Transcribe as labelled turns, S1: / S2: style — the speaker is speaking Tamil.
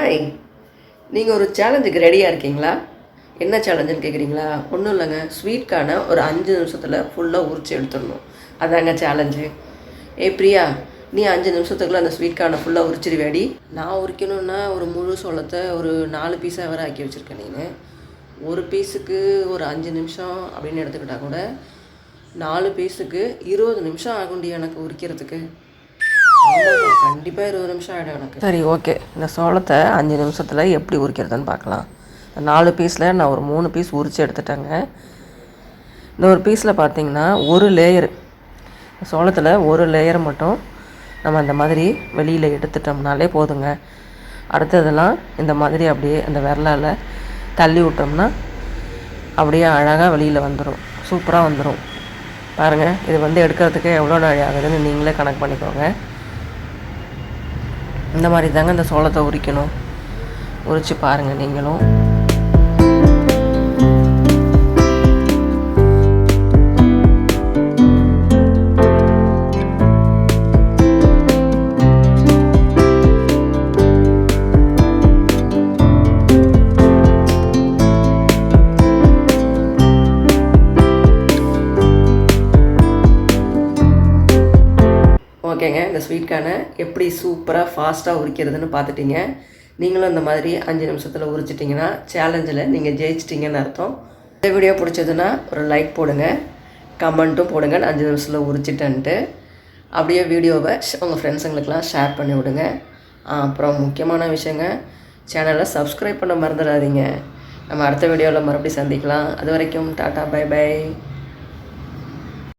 S1: ஹாய், நீங்கள் ஒரு சேலஞ்சுக்கு ரெடியாக இருக்கீங்களா? என்ன சேலஞ்சுன்னு கேட்குறீங்களா? ஒன்றும் இல்லைங்க, ஸ்வீட் ஒரு 5 நிமிஷத்தில் ஃபுல்லாக உரிச்சு எடுத்துடணும். அதாங்க சேலஞ்சு. பிரியா, நீ 5 நிமிஷத்துக்குள்ளே அந்த ஸ்வீட் ஃபுல்லாக உரிச்சிடுவேடி. நான் உரிக்கணுன்னா ஒரு முழு சோளத்தை ஒரு 4 பீஸாக வேறு ஆக்கி வச்சுருக்கேன். நீங்கள் ஒரு பீஸுக்கு ஒரு 5 நிமிஷம் அப்படின்னு எடுத்துக்கிட்டால் கூட 4 பீஸுக்கு 20 நிமிஷம் ஆகும்டி எனக்கு உரிக்கிறதுக்கு. கண்டிப்பாக 20 நிமிஷம் ஆகிடும் எனக்கு. சரி, ஓகே. இந்த சோளத்தை 5 நிமிஷத்தில் எப்படி உரிக்கிறதுன்னு பார்க்கலாம். 4 பீஸில் நான் ஒரு 3 பீஸ் உரித்து எடுத்துட்டேங்க. இந்த ஒரு பீஸில் பார்த்திங்கன்னா ஒரு லேயர் சோளத்தில் ஒரு லேயர் மட்டும் நம்ம அந்த மாதிரி வெளியில் எடுத்துட்டோம்னாலே போதுங்க. அடுத்ததெல்லாம் இந்த மாதிரி அப்படியே அந்த விரலால் தள்ளி விட்டோம்னா அப்படியே அழகாக வெளியில் வந்துடும். சூப்பராக வந்துடும். பாருங்கள், இது எடுக்கிறதுக்கு எவ்வளோ நாள் ஆகுதுன்னு நீங்களே கணக்கு பண்ணிக்கோங்க. இந்த மாதிரி தாங்க இந்த சோளத்தை உரிக்கணும். உரித்து பாருங்கள் நீங்களும். ஓகேங்க, இந்த ஸ்வீட் எப்படி சூப்பராக ஃபாஸ்ட்டாக உரிக்கிறதுன்னு பார்த்துட்டிங்க. நீங்களும் இந்த மாதிரி 5 நிமிஷத்தில் உரிச்சிட்டிங்கன்னா சேலஞ்சில் நீங்கள் ஜெயிச்சிட்டிங்கன்னு அர்த்தம். இந்த வீடியோ பிடிச்சதுன்னா ஒரு லைக் போடுங்க, கமெண்ட்டும் போடுங்க. 5 நிமிஷத்தில் உரிச்சிட்டேன்ட்டு அப்படியே வீடியோவை உங்கள் ஃப்ரெண்ட்ஸுங்களுக்கெலாம் ஷேர் பண்ணி விடுங்க. அப்புறம் முக்கியமான விஷயங்க, சேனலை சப்ஸ்கிரைப் பண்ண மறந்துடாதீங்க. நம்ம அடுத்த வீடியோவில் மறுபடியும் சந்திக்கலாம். அது வரைக்கும் டாட்டா, பை பை.